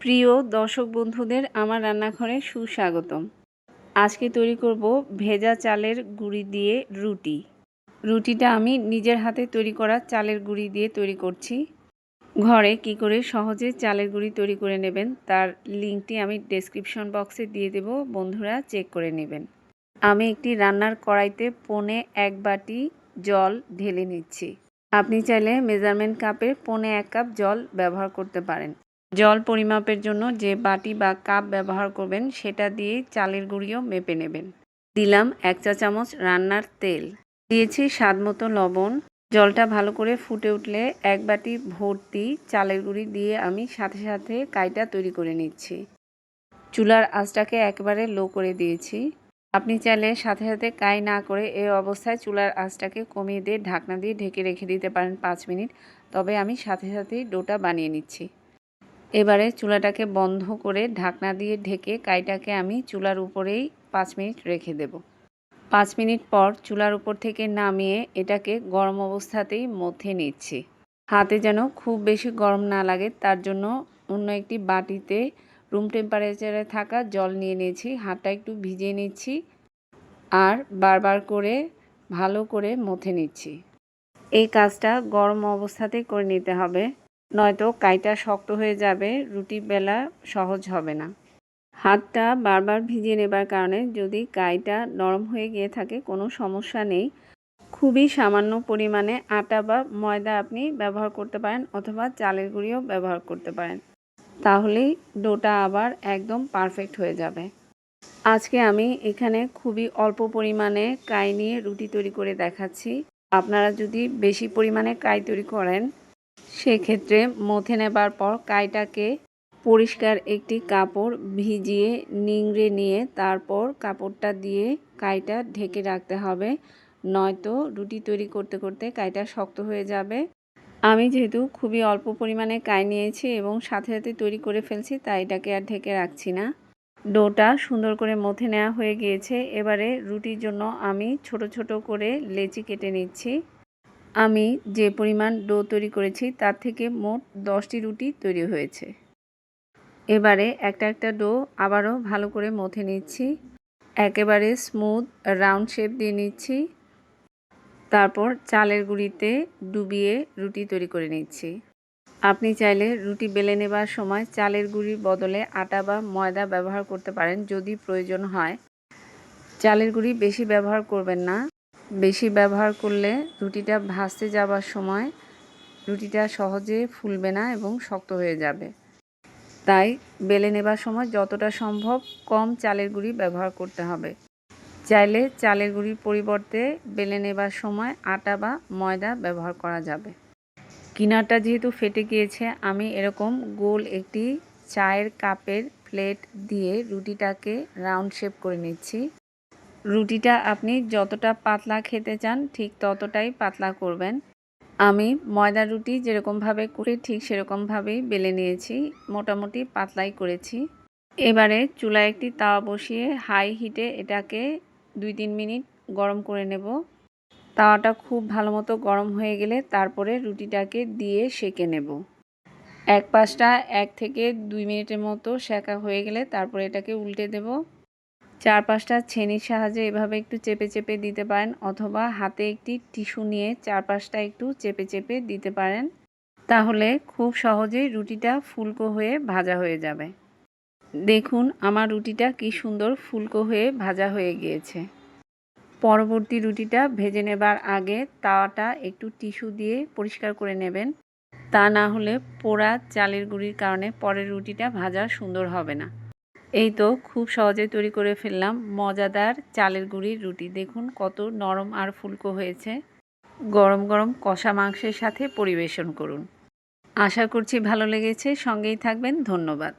প্রিয় দর্শক বন্ধুদের আমার রান্নাঘরে সুস্বাগতম। আজকে তৈরি করব ভেজা চালের গুঁড়ি দিয়ে রুটি। রুটিটা আমি নিজের হাতে তৈরি করা চালের গুঁড়ি দিয়ে তৈরি করছি। ঘরে কি করে সহজে চালের গুঁড়ি তৈরি করে নেবেন তার লিঙ্কটি আমি ডেসক্রিপশন বক্সে দিয়ে দেব, বন্ধুরা চেক করে নেবেন। আমি একটি রান্নার কড়াইতে 1.5 বাটি জল ঢেলে নিচ্ছি। আপনি চাইলে মেজারমেন্ট কাপে 1.5 কাপ জল ব্যবহার করতে পারেন। জল পরিমাপের জন্য যে বাটি বা কাপ ব্যবহার করবেন সেটা দিয়ে চালের গুঁড়িও মেপে নেবেন। দিলাম 1 চা চামচ রান্নার তেল, দিয়েছি স্বাদ মতো লবণ। জলটা ভালো করে ফুটে উঠলে 1 বাটি ভর্তি চালের গুঁড়ি দিয়ে আমি সাথে সাথে কাইটা তৈরি করে নিচ্ছি। চুলার আঁচটাকে একেবারে লো করে দিয়েছি। আপনি চাইলে সাথে সাথে কাই না করে এই অবস্থায় চুলার আঁচটাকে কমিয়ে দিয়ে ঢাকনা দিয়ে ঢেকে রেখে দিতে পারেন 5 মিনিট। তবে আমি সাথে সাথেই ডোটা বানিয়ে নিচ্ছি। এবারে চুলাটাকে বন্ধ করে ঢাকনা দিয়ে ঢেকে কাইটাকে আমি চুলার উপরেই 5 মিনিট রেখে দেব। 5 মিনিট পর চুলার উপর থেকে নামিয়ে এটাকে গরম অবস্থাতেই মথে নিচ্ছি। হাতে যেন খুব বেশি গরম না লাগে তার জন্য অন্য একটি বাটিতে রুম টেম্পারেচারে থাকা জল নিয়ে নিয়েছি। হাতটা একটু ভিজিয়ে নিচ্ছি আর বারবার করে ভালো করে মথে নিচ্ছি। এই কাজটা গরম অবস্থাতেই করে নিতে হবে, নয়তো কাইটা শক্ত হয়ে যাবে, রুটি বেলা সহজ হবে না। হাতটা বারবার ভিজিয়ে নেবার কারণে যদি কাইটা নরম হয়ে গিয়ে থাকে কোনো সমস্যা নেই। খুবই সামান্য পরিমাণে আটা বা ময়দা আপনি ব্যবহার করতে পারেন অথবা চালের গুঁড়িও ব্যবহার করতে পারেন, তাহলেই ডোটা আবার একদম পারফেক্ট হয়ে যাবে। আজকে আমি এখানে খুবই অল্প পরিমাণে কাই নিয়ে রুটি তৈরি করে দেখাচ্ছি। আপনারা যদি বেশি পরিমাণে কাই তৈরি করেন সেক্ষেত্রে মথে নেবার পর কাইটাকে পরিষ্কার একটি কাপড় ভিজিয়ে নিংড়ে নিয়ে তারপর কাপড়টা দিয়ে কাইটা ঢেকে রাখতে হবে, নয়তো রুটি তৈরি করতে করতে কাইটা শক্ত হয়ে যাবে। আমি যেহেতু খুবই অল্প পরিমাণে কাই নিয়েছি এবং সাথে সাথে তৈরি করে ফেলছি তাই এটাকে আর ঢেকে রাখছি না। ডোটা সুন্দর করে মথে নেওয়া হয়ে গিয়েছে। এবারে রুটির জন্য আমি ছোট ছোট করে লেচি কেটে নিচ্ছি। আমি যে পরিমাণ ডো তৈরি করেছি তার থেকে মোট 10টি রুটি তৈরি হয়েছে। এবারে একটা একটা ডো আবারও ভালো করে মথে নিচ্ছি। একেবারে স্মুথ রাউন্ড শেপ দিয়ে নিচ্ছি। তারপর চালের গুঁড়িতে ডুবিয়ে রুটি তৈরি করে নিচ্ছি। আপনি চাইলে রুটি বেলে নেবার সময় চালের গুঁড়ির বদলে আটা বা ময়দা ব্যবহার করতে পারেন যদি প্রয়োজন হয়। চালের গুঁড়ি বেশি ব্যবহার করবেন না, বেশি ব্যবহার করলে রুটিটা ভাজতে যাবার সময় রুটিটা সহজে ফুলবে না এবং শক্ত হয়ে যাবে। তাই বেলে নেবার সময় যতটা সম্ভব কম চালের গুঁড়ি ব্যবহার করতে হবে। চাইলে চালের গুঁড়ির পরিবর্তে বেলে নেবার সময় আটা বা ময়দা ব্যবহার করা যাবে। কিনারটা যেহেতু ফেটে গিয়েছে আমি এরকম গোল একটি চায়ের কাপের প্লেট দিয়ে রুটিটাকে রাউন্ড শেপ করে নিচ্ছি। রুটিটা আপনি যতটা পাতলা খেতে চান ঠিক ততটাই পাতলা করবেন। আমি ময়দার রুটি যেরকমভাবে করি ঠিক সেরকমভাবেই বেলে নিয়েছি, মোটামুটি পাতলাই করেছি। এবারে চুলায় একটি তাওয়া বসিয়ে হাই হিটে এটাকে 2-3 মিনিট গরম করে নেব। তাওয়াটা খুব ভালো মতো গরম হয়ে গেলে তারপরে রুটিটাকে দিয়ে সেঁকে নেব। এক পাশটা 1 থেকে 2 মিনিটের মতো সেঁকা হয়ে গেলে তারপরে এটাকে উল্টে দেব। চারপাশটা ছেনির সাহায্যে এভাবে একটু চেপে চেপে দিতে পারেন অথবা হাতে একটি টিস্যু নিয়ে চারপাশটা একটু চেপে চেপে দিতে পারেন, তাহলে খুব সহজেই রুটিটা ফুলকো হয়ে ভাজা হয়ে যাবে। দেখুন আমার রুটিটা কি সুন্দর ফুলকো হয়ে ভাজা হয়ে গিয়েছে। পরবর্তী রুটিটা ভেজে নেবার আগে তাওয়াটা একটু টিস্যু দিয়ে পরিষ্কার করে নেবেন, তা না হলে পোড়া চালের গুঁড়ির কারণে পরের রুটিটা ভাজা সুন্দর হবে না। এই তো খুব সহজে তৈরি করে ফেললাম মজাদার চালের গুঁড়ির রুটি। দেখুন কত নরম আর ফুলকো হয়েছে। গরম গরম কষা মাংসের সাথে পরিবেশন করুন। আশা করছি ভালো লেগেছে, সঙ্গেই থাকবেন। ধন্যবাদ।